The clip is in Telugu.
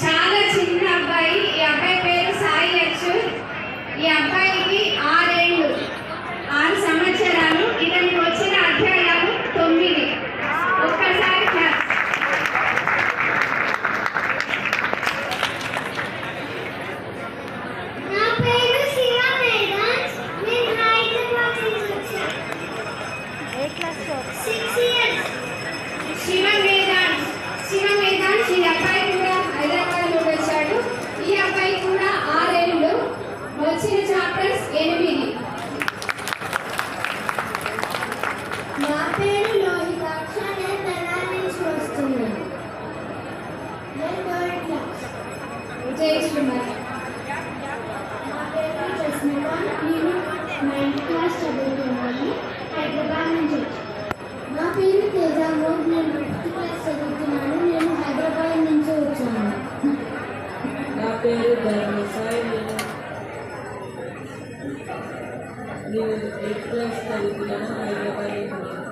చాలా చిన్న అబ్బాయి. ఈ అబ్బాయి పేరు సాయి అక్షు. ఈ అబ్బాయికి 6 సంవత్సరాలు. ఇతనికి వచ్చిన అధ్యాయాలు 9. ఒక్కసారి శివ వేదాంత్. ఈ అబ్బాయి కూడా హైదరాబాద్ లో వచ్చాడు. ఈ అబ్బాయి కూడా 6 ఏళ్ళు. వచ్చిన చాప్టర్స్ 8. నా పేరు లోహితాక్ష. నేను తెలంగాణ నుంచి వస్తున్నాను. నేను థర్డ్ క్లాస్. జయశ్రీమర్. నా పేరు జస్మిత. నేను 9th క్లాస్ చదువుతున్నాను. హైదరాబాద్ నుంచి వచ్చాను. నా పేరు తేజ మోద్. నేను 5th క్లాస్ చదువుతున్నాను. నేను హైదరాబాద్ నుంచి వచ్చాను. నా పేరు ధర్మసాయి. నేను 8th క్లాస్ చదువుతున్నాను. హైదరాబాద్ నుంచి.